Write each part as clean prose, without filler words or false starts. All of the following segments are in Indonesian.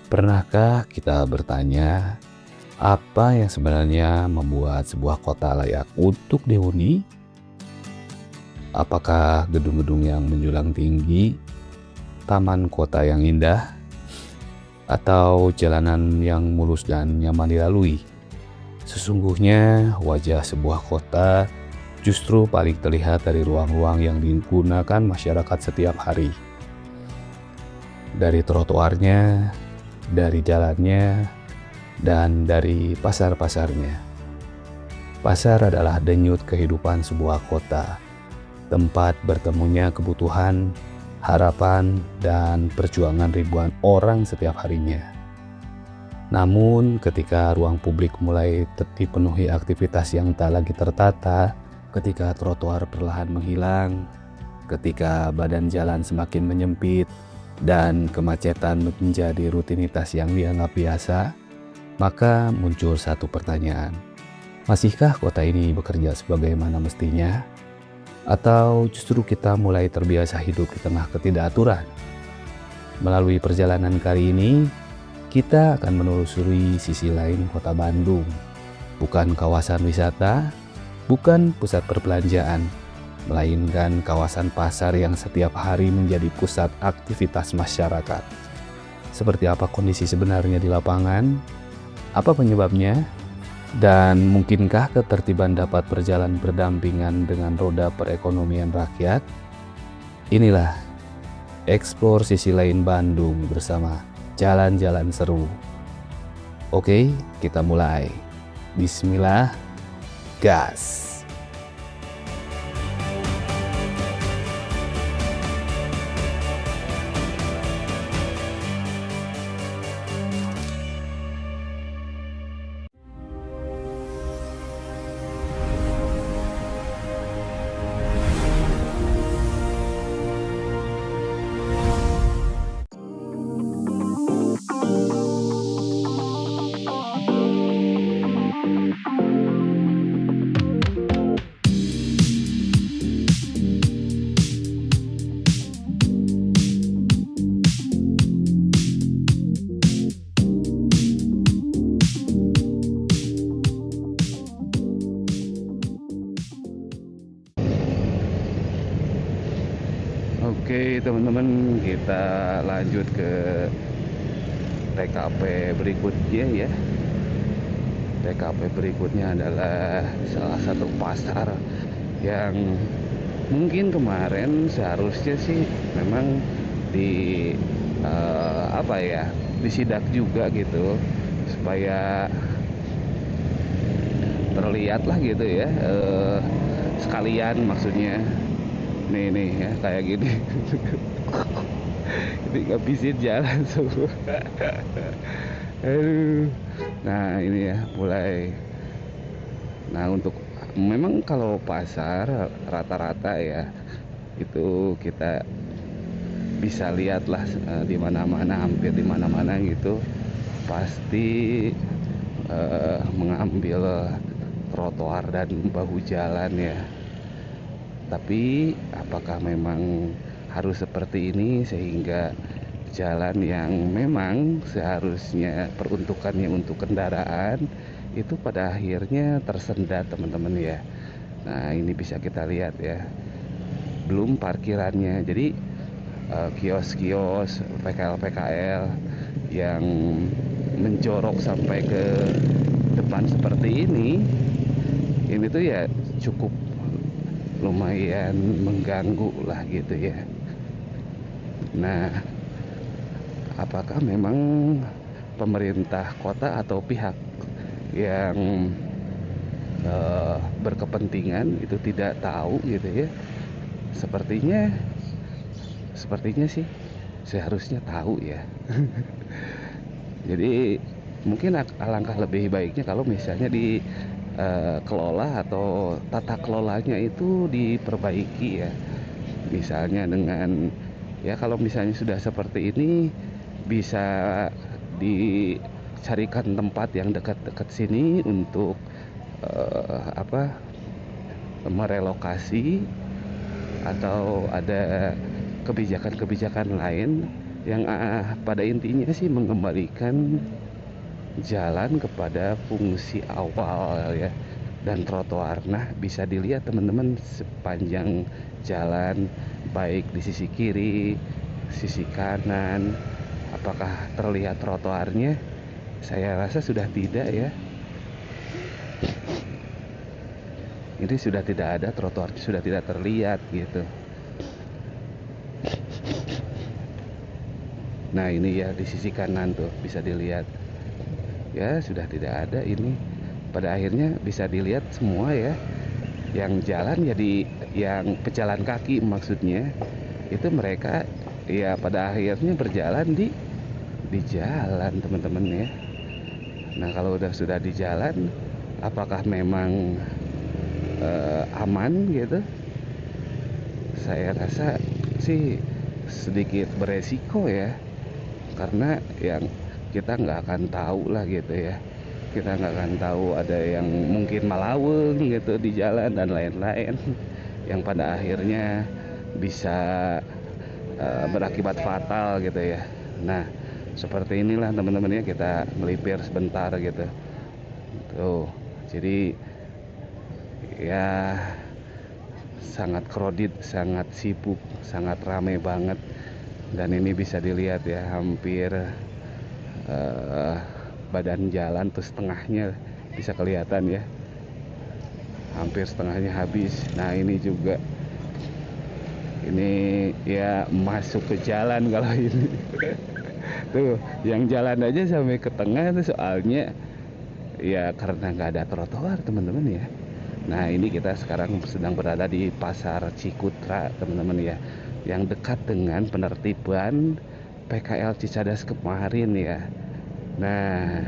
Pernahkah kita bertanya, apa yang sebenarnya membuat sebuah kota layak untuk dihuni? Apakah gedung-gedung yang menjulang tinggi, taman kota yang indah, atau jalanan yang mulus dan nyaman dilalui? Sesungguhnya, wajah sebuah kota justru paling terlihat dari ruang-ruang yang digunakan masyarakat setiap hari. Dari trotoarnya, dari jalannya, dan dari pasar-pasarnya. Pasar adalah denyut kehidupan sebuah kota, tempat bertemunya kebutuhan, harapan, dan perjuangan ribuan orang setiap harinya. Namun, ketika ruang publik mulai dipenuhi aktivitas yang tak lagi tertata, ketika trotoar perlahan menghilang, ketika badan jalan semakin menyempit, dan kemacetan menjadi rutinitas yang dianggap biasa, maka muncul satu pertanyaan. Masihkah kota ini bekerja sebagaimana mestinya? Atau justru kita mulai terbiasa hidup di tengah ketidakaturan? Melalui perjalanan kali ini, kita akan menelusuri sisi lain kota Bandung. Bukan kawasan wisata, bukan pusat perbelanjaan, melainkan kawasan pasar yang setiap hari menjadi pusat aktivitas masyarakat. Seperti apa kondisi sebenarnya di lapangan? Apa penyebabnya? Dan mungkinkah ketertiban dapat berjalan berdampingan dengan roda perekonomian rakyat? Inilah eksplor sisi lain Bandung bersama Jalan-Jalan Seru. Oke, kita mulai. Bismillah, gas! Oke teman-teman, kita lanjut ke TKP berikutnya ya. TKP berikutnya adalah salah satu pasar yang mungkin kemarin seharusnya sih memang di disidak juga gitu, supaya terlihat lah gitu ya, sekalian maksudnya nih ya kayak gini. Ini ngabisin jalan semua. Aduh. Nah ini ya mulai. Nah untuk memang kalau pasar rata-rata ya itu kita bisa lihatlah di mana-mana, hampir di mana-mana gitu pasti mengambil trotoar dan bahu jalan ya. Tapi apakah memang harus seperti ini sehingga jalan yang memang seharusnya peruntukannya untuk kendaraan itu pada akhirnya tersendat teman-teman ya. Nah ini bisa kita lihat ya, belum parkirannya. Jadi kios-kios PKL yang menjorok sampai ke depan seperti ini tuh ya cukup lumayan mengganggu lah gitu ya. Nah apakah memang pemerintah kota atau pihak yang berkepentingan itu tidak tahu gitu ya? Sepertinya sih seharusnya tahu ya. Jadi mungkin alangkah lebih baiknya kalau misalnya kelola atau tata kelolanya itu diperbaiki ya. Misalnya dengan ya kalau misalnya sudah seperti ini bisa dicarikan tempat yang dekat-dekat sini untuk merelokasi, atau ada kebijakan-kebijakan lain yang pada intinya sih mengembalikan jalan kepada fungsi awal ya, dan trotoar. Nah, bisa dilihat teman-teman sepanjang jalan, baik di sisi kiri, sisi kanan, apakah terlihat trotoarnya? Saya rasa sudah tidak ya. Ini sudah tidak ada, trotoar sudah tidak terlihat gitu. Nah, ini ya di sisi kanan tuh bisa dilihat. Ya, sudah tidak ada ini. Pada akhirnya bisa dilihat semua ya. Yang jalan jadi yang pejalan kaki maksudnya. Itu mereka ya pada akhirnya berjalan di jalan, teman-teman ya. Nah, kalau sudah di jalan, apakah memang aman gitu? Saya rasa sih sedikit beresiko ya, karena yang kita nggak akan tahu lah gitu ya. Kita nggak akan tahu, ada yang mungkin malaweng gitu di jalan dan lain-lain, yang pada akhirnya bisa berakibat fatal gitu ya. Nah, seperti inilah teman-teman ya, kita melipir sebentar gitu. Tuh, jadi ya sangat kredit, sangat sibuk, sangat ramai banget. Dan ini bisa dilihat ya, hampir badan jalan tuh setengahnya bisa kelihatan ya, hampir setengahnya habis. Nah, ini juga, ini ya masuk ke jalan kalau ini. Tuh, yang jalan aja sampai ke tengah tuh, soalnya ya karena nggak ada trotoar teman-teman ya. Nah, ini kita sekarang sedang berada di Pasar Cikutra teman-teman ya, yang dekat dengan penertiban PKL Cicadas kemarin ya. Nah,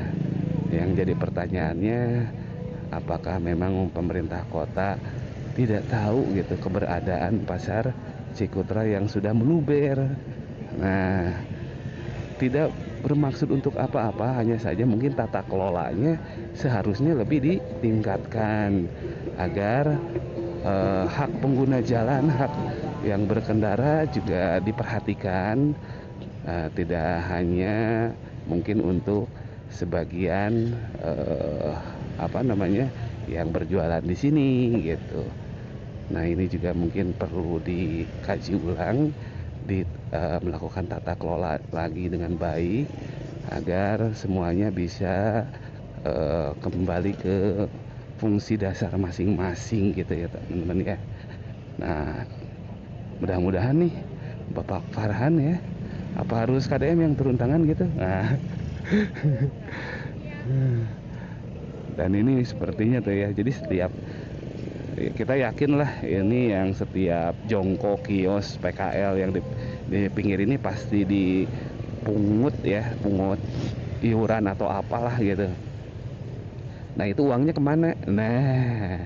yang jadi pertanyaannya, apakah memang pemerintah kota tidak tahu gitu keberadaan Pasar Cikutra yang sudah meluber? Nah, tidak bermaksud untuk apa-apa, hanya saja mungkin tata kelolanya seharusnya lebih ditingkatkan agar hak pengguna jalan, hak yang berkendara juga diperhatikan, tidak hanya mungkin untuk sebagian yang berjualan di sini gitu. Nah, ini juga mungkin perlu dikaji ulang, melakukan tata kelola lagi dengan baik agar semuanya bisa kembali ke fungsi dasar masing-masing gitu ya teman-teman ya. Nah, mudah-mudahan nih Bapak Farhan ya, apa harus KDM yang turun tangan gitu? Nah, dan ini sepertinya tuh ya, jadi setiap kita yakin lah ini yang setiap jongkok kios PKL yang di pinggir ini pasti dipungut ya, pungut iuran atau apalah gitu. Nah, itu uangnya kemana? Nah,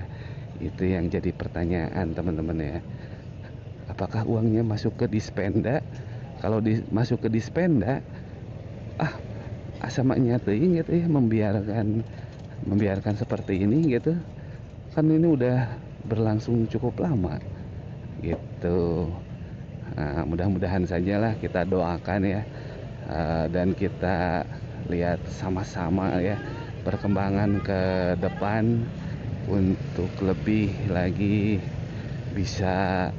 itu yang jadi pertanyaan teman-teman ya. Apakah uangnya masuk ke Dispenda? Kalau masuk ke Dispenda, sama nyatain gitu ya, membiarkan seperti ini gitu. Kan ini udah berlangsung cukup lama gitu. Nah, mudah-mudahan sajalah, kita doakan ya, dan kita lihat sama-sama ya perkembangan ke depan untuk lebih lagi bisa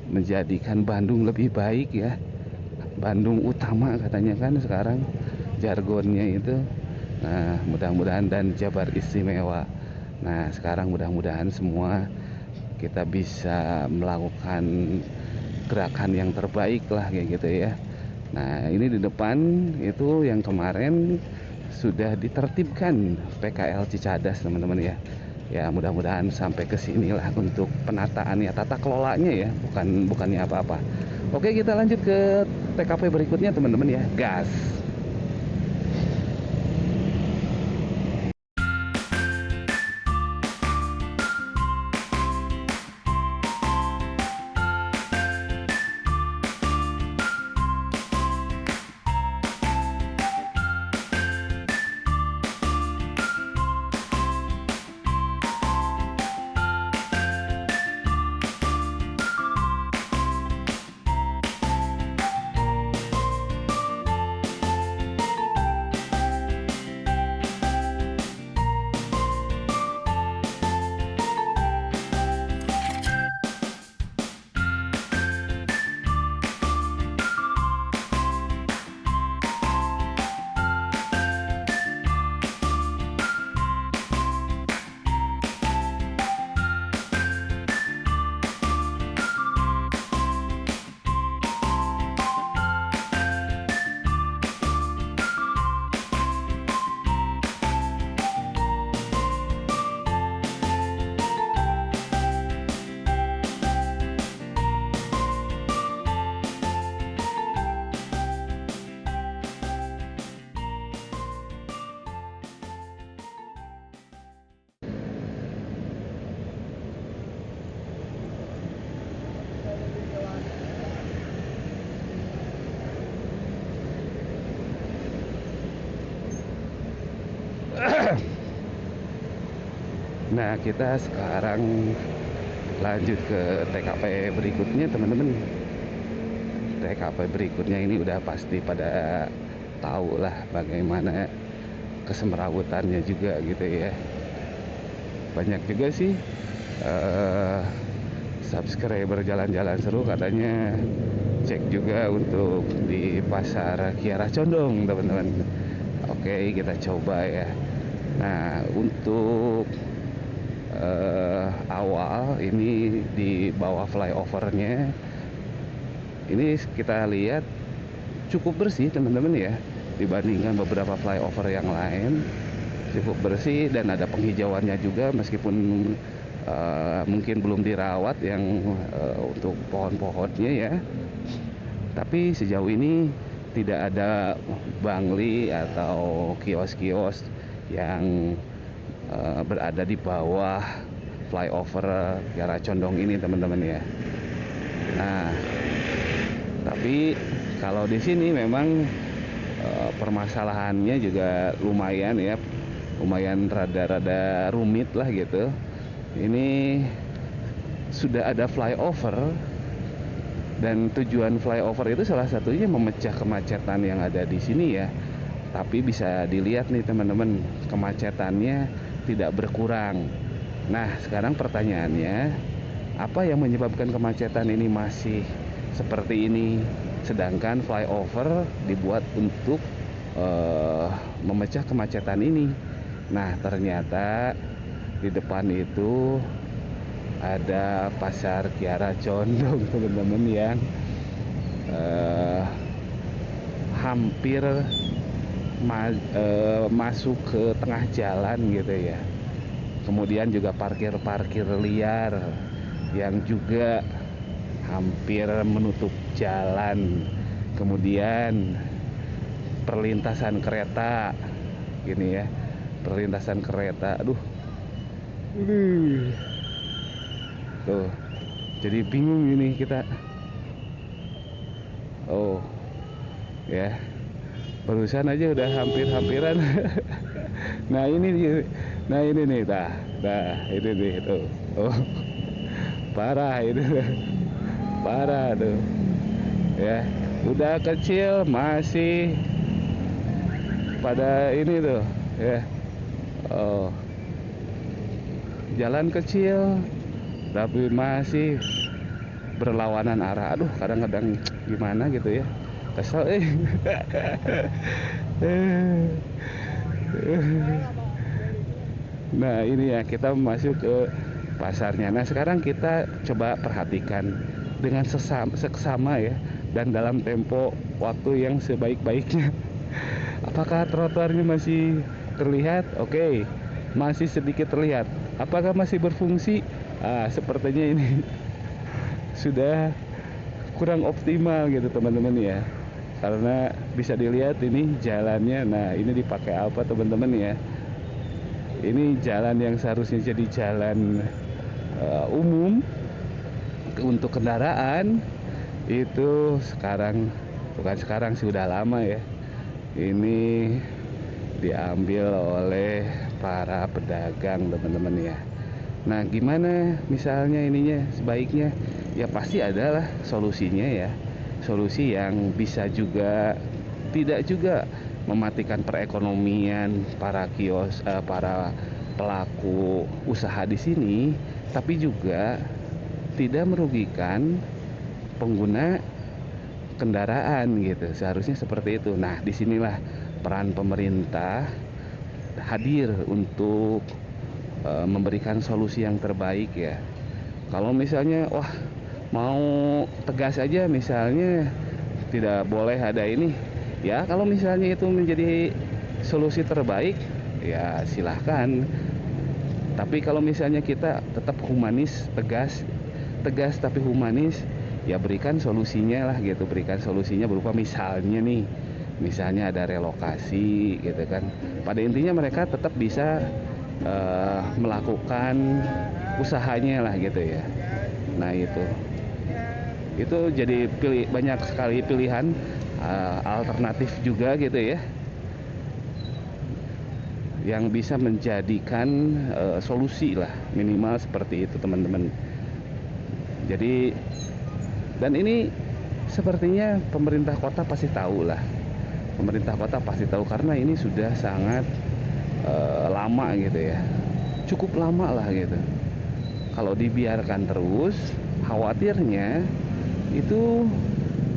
menjadikan Bandung lebih baik ya. Bandung utama katanya kan sekarang jargonnya itu. Nah, mudah-mudahan, dan Jabar istimewa. Nah, sekarang mudah-mudahan semua kita bisa melakukan gerakan yang terbaik lah kayak gitu ya. Nah, ini di depan itu yang kemarin sudah ditertibkan PKL Cicadas teman-teman ya. Ya, mudah-mudahan sampai ke sinilah untuk penataannya, tata kelolanya ya, bukannya apa-apa. Oke, kita lanjut ke TKP berikutnya teman-teman ya. Gas. Nah, kita sekarang lanjut ke TKP berikutnya, teman-teman. TKP berikutnya ini udah pasti pada tahu lah bagaimana kesemrawutannya juga gitu ya. Banyak juga sih eh, subscriber jalan-jalan seru katanya cek juga untuk di pasar Kiara Condong, teman-teman. Oke, kita coba ya. Nah, untuk awal ini di bawah flyovernya ini kita lihat cukup bersih, teman-teman ya, dibandingkan beberapa flyover yang lain. Cukup bersih dan ada penghijauannya juga, meskipun mungkin belum dirawat yang untuk pohon-pohonnya ya. Tapi sejauh ini tidak ada bangli atau kios-kios yang berada di bawah flyover Kiara Condong ini, teman-teman ya. Nah, tapi kalau di sini memang permasalahannya juga lumayan ya, lumayan rada-rada rumit lah gitu. Ini sudah ada flyover dan tujuan flyover itu salah satunya memecah kemacetan yang ada di sini ya. Tapi bisa dilihat nih teman-teman, kemacetannya tidak berkurang. Nah, sekarang pertanyaannya, apa yang menyebabkan kemacetan ini masih seperti ini, sedangkan flyover dibuat untuk memecah kemacetan ini? Nah, ternyata di depan itu ada pasar Kiara Condong, teman-teman, yang hampir masuk ke tengah jalan gitu ya. Kemudian juga parkir-parkir liar yang juga hampir menutup jalan. Kemudian perlintasan kereta gini ya, perlintasan kereta. Aduh. Tuh. Jadi bingung ini kita. Oh. Ya. Barusan aja udah hampir-hampiran. Nah, ini nih, ini nih tuh. Oh. Parah itu. Parah tuh. Ya, udah kecil masih pada ini tuh, ya. Oh. Jalan kecil tapi masih berlawanan arah. Aduh, kadang-kadang gimana gitu ya. Kesel Nah, ini ya, kita masuk ke pasarnya. Nah, sekarang kita coba perhatikan dengan seksama ya, dan dalam tempo waktu yang sebaik-baiknya. Apakah trotoarnya masih terlihat? Oke, masih sedikit terlihat. Apakah masih berfungsi? Sepertinya ini sudah kurang optimal gitu, teman-teman ya. Karena bisa dilihat ini jalannya. Nah, ini dipakai apa, teman-teman ya? Ini jalan yang seharusnya jadi jalan umum untuk kendaraan, itu sekarang, bukan sekarang sih, udah lama ya, ini diambil oleh para pedagang, teman-teman ya. Nah, gimana misalnya ininya sebaiknya? Ya pasti adalah solusinya ya, solusi yang bisa juga tidak juga mematikan perekonomian para para pelaku usaha di sini, tapi juga tidak merugikan pengguna kendaraan gitu. Seharusnya seperti itu. Nah, disinilah peran pemerintah hadir untuk memberikan solusi yang terbaik ya. Kalau misalnya mau tegas aja, misalnya tidak boleh ada ini ya, kalau misalnya itu menjadi solusi terbaik ya silahkan. Tapi kalau misalnya kita tetap humanis, tegas tapi humanis, ya berikan solusinya lah gitu. Berikan solusinya berupa misalnya ada relokasi gitu kan. Pada intinya mereka tetap bisa melakukan usahanya lah gitu ya. Nah, itu jadi banyak sekali pilihan alternatif juga gitu ya. yang bisa menjadikan solusi lah, minimal seperti itu teman-teman. Jadi, dan ini sepertinya pemerintah kota pasti tahu lah. Pemerintah kota pasti tahu karena ini sudah sangat lama gitu ya, cukup lama lah gitu. Kalau dibiarkan terus, khawatirnya itu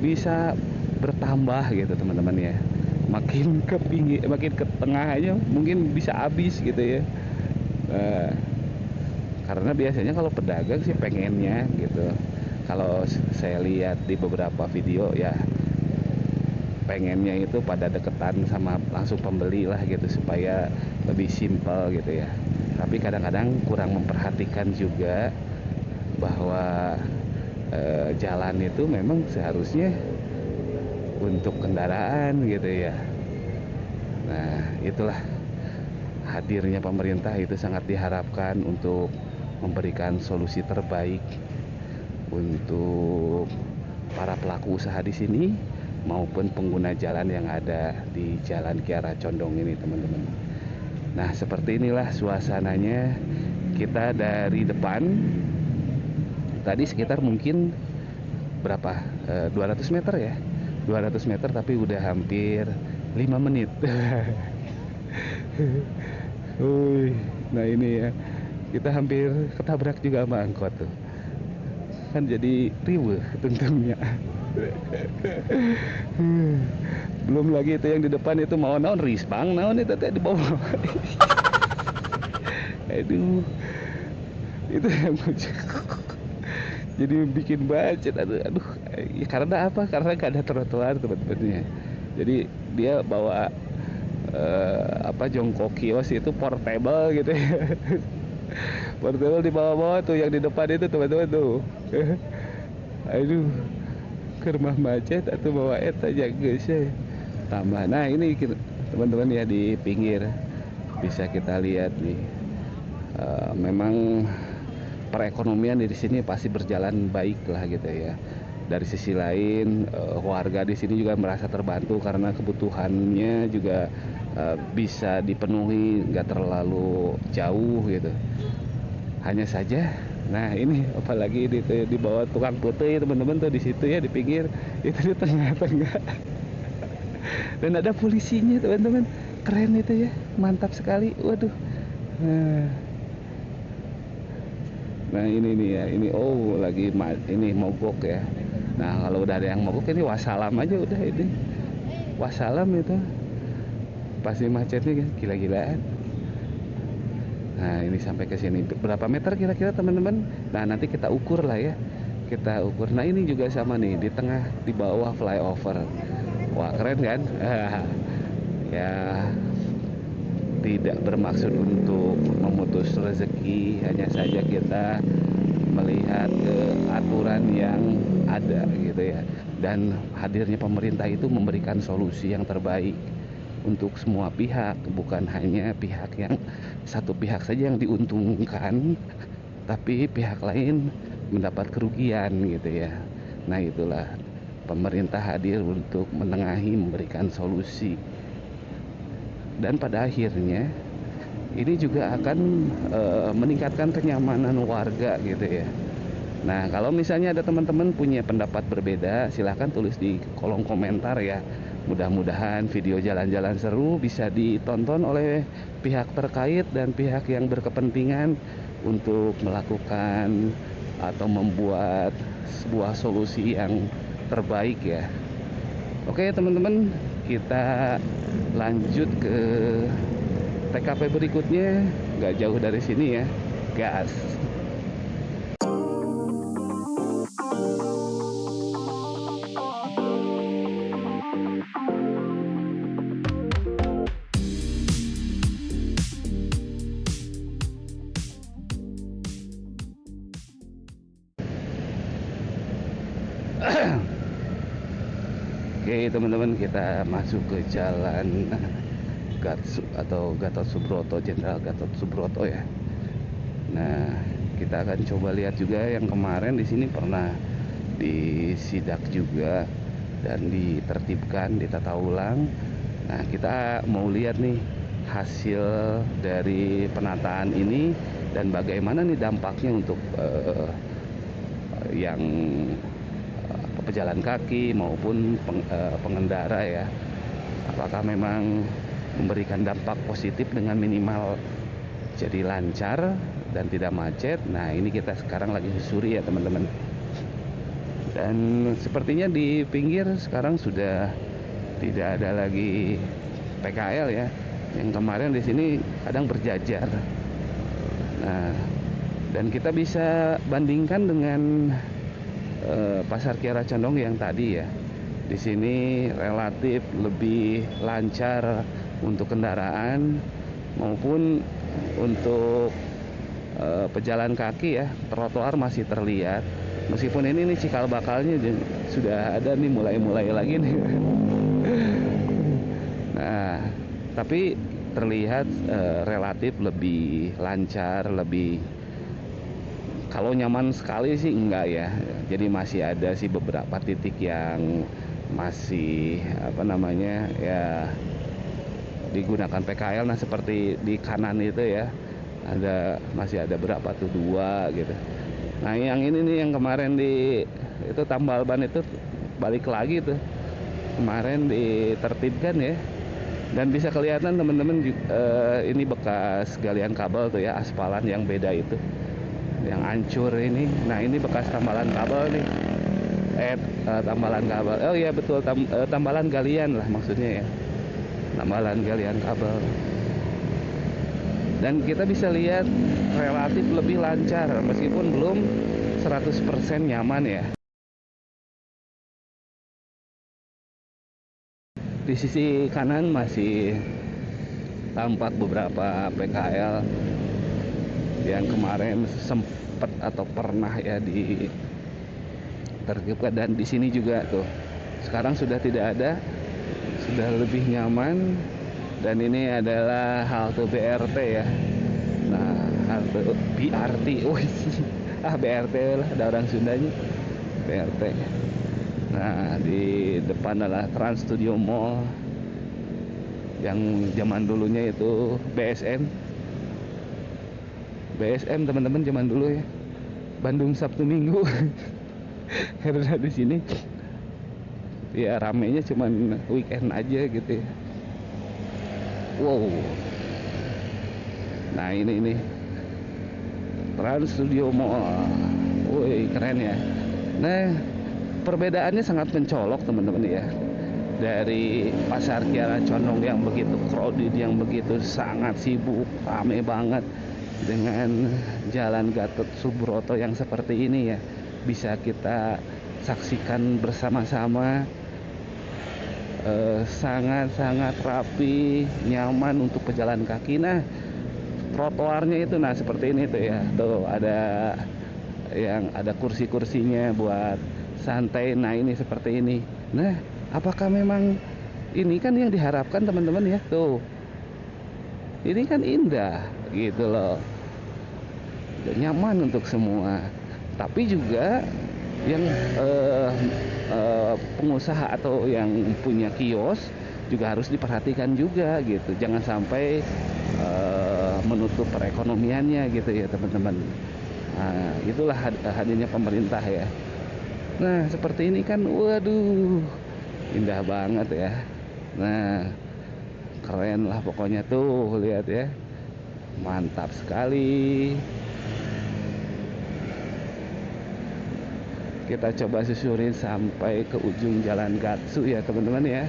bisa bertambah gitu teman-teman ya. Makin ke pinggir, makin ke tengah aja mungkin bisa habis gitu ya. Karena biasanya kalau pedagang sih pengennya gitu. Kalau saya lihat di beberapa video ya, pengennya itu pada deketan sama langsung pembeli lah gitu supaya lebih simpel gitu ya. Tapi kadang-kadang kurang memperhatikan juga bahwa jalan itu memang seharusnya untuk kendaraan gitu ya. Nah, itulah hadirnya pemerintah itu sangat diharapkan untuk memberikan solusi terbaik untuk para pelaku usaha di sini maupun pengguna jalan yang ada di Jalan Kiara Condong ini teman-teman. Nah, seperti inilah suasananya. Kita dari depan tadi sekitar mungkin berapa 200 meter ya, 200 meter, tapi udah hampir 5 menit. Nah ini ya, kita hampir ketabrak juga sama angkot tuh, kan jadi riweuh tentunya. Belum lagi itu yang di depan itu mau naon rispang naon itu teh di bawah. Aduh, itu yang jadi bikin macet. Aduh, ya karena apa? Karena gak ada trotoar teman-temannya. Jadi dia bawa jongkok kios itu portable gitu ya. Portable di bawah-bawah tuh, yang di depan itu teman-teman tuh. Aduh, ke rumah macet atau bawa aja guys ya. Tambah. Nah ini teman-teman ya, di pinggir bisa kita lihat nih. Memang perekonomian di sini pasti berjalan baik lah gitu ya. Dari sisi lain, warga di sini juga merasa terbantu karena kebutuhannya juga bisa dipenuhi, nggak terlalu jauh gitu. Hanya saja, nah ini apalagi di bawah tukang putih teman-teman tuh, di situ ya, di pinggir itu, di tengah-tengah. Dan ada polisinya teman-teman, keren itu ya, mantap sekali. Waduh. Nah ini nih ya, ini lagi ini mogok ya. Nah kalau udah ada yang mogok ini wassalam aja udah, ini wassalam itu pasti macetnya gila-gilaan. Nah ini sampai ke sini berapa meter kira-kira teman-teman? Nah nanti kita ukur lah ya, kita ukur. Nah ini juga sama nih, di tengah, di bawah flyover. Wah keren kan? Ya tidak bermaksud untuk memutus rezeki, hanya saja kita melihat aturan yang ada gitu ya. Dan hadirnya pemerintah itu memberikan solusi yang terbaik untuk semua pihak, bukan hanya pihak yang satu pihak saja yang diuntungkan, tapi pihak lain mendapat kerugian gitu ya. Nah itulah pemerintah hadir untuk menengahi, memberikan solusi. Dan pada akhirnya ini juga akan meningkatkan kenyamanan warga gitu ya. Nah kalau misalnya ada teman-teman punya pendapat berbeda, silahkan tulis di kolom komentar ya. Mudah-mudahan video jalan-jalan seru bisa ditonton oleh pihak terkait dan pihak yang berkepentingan untuk melakukan atau membuat sebuah solusi yang terbaik ya. Oke teman-teman, kita lanjut ke TKP berikutnya, nggak jauh dari sini ya, gas. Oke teman-teman, kita masuk ke jalan Gatot Subroto, Jenderal Gatot Subroto ya. Nah kita akan coba lihat juga yang kemarin di sini pernah disidak juga dan ditertibkan, ditata ulang. Nah kita mau lihat nih hasil dari penataan ini dan bagaimana nih dampaknya untuk yang pejalan kaki maupun pengendara ya. Apakah memang memberikan dampak positif dengan minimal jadi lancar dan tidak macet. Nah, ini kita sekarang lagi susuri ya teman-teman. Dan sepertinya di pinggir sekarang sudah tidak ada lagi PKL ya. Yang kemarin di sini kadang berjajar. Nah, dan kita bisa bandingkan dengan Pasar Kiara Condong yang tadi ya. Di sini relatif lebih lancar untuk kendaraan maupun untuk pejalan kaki ya. Trotoar masih terlihat. Meskipun ini nih cikal bakalnya sudah ada nih, mulai lagi nih. Nah, tapi terlihat relatif lebih lancar, lebih, kalau nyaman sekali sih enggak ya. Jadi masih ada sih beberapa titik yang masih ya digunakan PKL. Nah, seperti di kanan itu ya, masih ada berapa tuh, 2 gitu. Nah, yang ini nih yang kemarin itu tambal ban itu balik lagi tuh. Kemarin ditertibkan ya. Dan bisa kelihatan teman-teman ini bekas galian kabel tuh ya, aspalan yang beda itu. Yang hancur ini. Nah, ini bekas tambalan kabel nih. Tambalan kabel. Oh iya betul, tambalan galian lah maksudnya ya. Tambalan galian kabel. Dan kita bisa lihat relatif lebih lancar meskipun belum 100% nyaman ya. Di sisi kanan masih tampak beberapa PKL yang kemarin sempat atau pernah ya ditertibkan, dan di sini juga tuh sekarang sudah tidak ada, sudah lebih nyaman. Dan ini adalah halte BRT ya. Nah, halte BRT, BRT lah, ada orang Sundanya, BRT. Nah, di depan adalah Trans Studio Mall yang zaman dulunya itu BSM teman-teman, zaman dulu ya, Bandung Sabtu Minggu. Karena di sini ya ramenya cuman weekend aja gitu ya. Wow. Nah, ini Trans Studio Mall. Woi, keren ya. Nah, perbedaannya sangat mencolok teman-teman ya. Dari Pasar Kiara Condong yang begitu crowded, yang begitu sangat sibuk, rame banget, dengan Jalan Gatot Subroto yang seperti ini ya. Bisa kita saksikan bersama-sama. Sangat-sangat rapi, nyaman untuk pejalan kaki. Nah, trotoarnya itu seperti ini tuh ya. Tuh ada kursi-kursinya buat santai. Nah, ini seperti ini. Nah, apakah memang ini kan yang diharapkan teman-teman ya? Tuh, ini kan indah gitu loh, nyaman untuk semua. Tapi juga yang pengusaha atau yang punya kios juga harus diperhatikan juga gitu. Jangan sampai menutup perekonomiannya gitu ya teman-teman. Nah, itulah hadirnya pemerintah ya. Nah, seperti ini kan, waduh, indah banget ya. Nah, keren lah pokoknya tuh, lihat ya, mantap sekali. Kita coba susurin sampai ke ujung Jalan Gatsu ya teman-teman ya.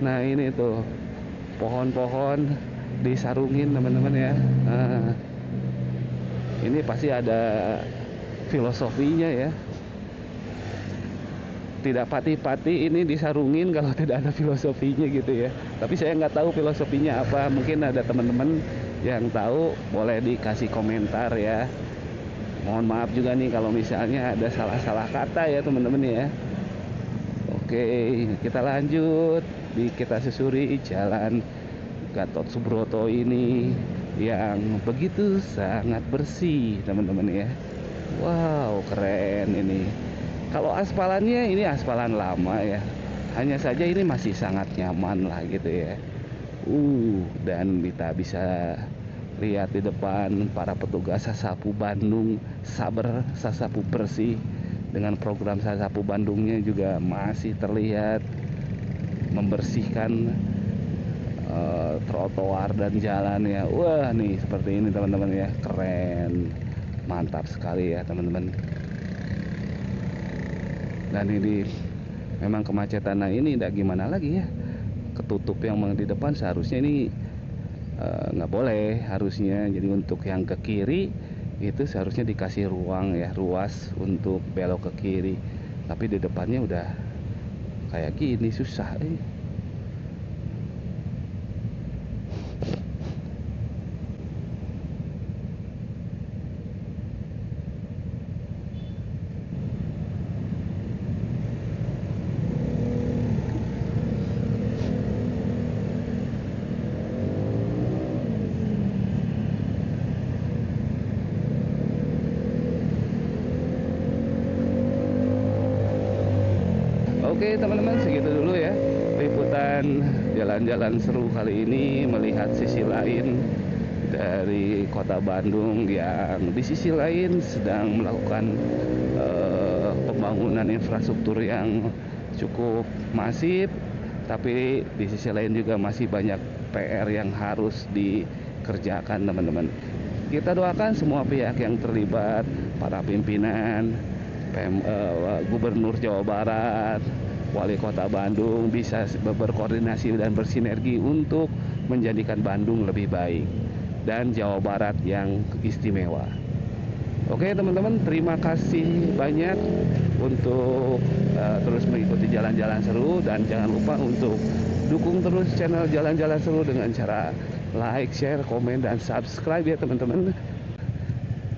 Nah, ini tuh pohon-pohon disarungin teman-teman ya. Nah, ini pasti ada filosofinya ya. Tidak pati-pati ini disarungin kalau tidak ada filosofinya gitu ya. Tapi saya nggak tahu filosofinya apa. Mungkin ada teman-teman yang tahu, boleh dikasih komentar ya. Mohon maaf juga nih kalau misalnya ada salah-salah kata ya teman-teman ya. Oke, kita lanjut. Kita susuri Jalan Gatot Subroto ini yang begitu sangat bersih teman-teman ya. Wow, keren ini. Kalau aspalannya, ini aspalan lama ya, Hanya saja ini masih sangat nyaman lah gitu ya. Dan kita bisa lihat di depan para petugas Sasapu Bandung, Saber Sasapu Bersih, dengan program Sasapu Bandungnya juga masih terlihat membersihkan trotoar dan jalan ya. Wah nih seperti ini teman-teman ya, keren, mantap sekali ya teman-teman. Dan ini memang kemacetan, nah ini tidak gimana lagi ya, ketutup yang di depan seharusnya ini nggak boleh harusnya. Jadi untuk yang ke kiri itu seharusnya dikasih ruang ya, ruas untuk belok ke kiri, tapi di depannya udah kayak gini, susah. Oke teman-teman, segitu dulu ya liputan jalan-jalan seru kali ini, melihat sisi lain dari kota Bandung yang di sisi lain sedang melakukan pembangunan infrastruktur yang cukup masif, tapi di sisi lain juga masih banyak PR yang harus dikerjakan teman-teman. Kita doakan semua pihak yang terlibat, para pimpinan, Gubernur Jawa Barat, Wali Kota Bandung bisa berkoordinasi dan bersinergi untuk menjadikan Bandung lebih baik dan Jawa Barat yang istimewa. Oke teman-teman, terima kasih banyak untuk terus mengikuti jalan-jalan seru, dan jangan lupa untuk dukung terus channel Jalan-Jalan Seru dengan cara like, share, komen, dan subscribe ya teman-teman.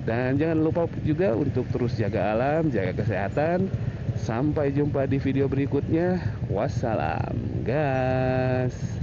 Dan jangan lupa juga untuk terus jaga alam, jaga kesehatan. Sampai jumpa di video berikutnya. Wassalam, guys.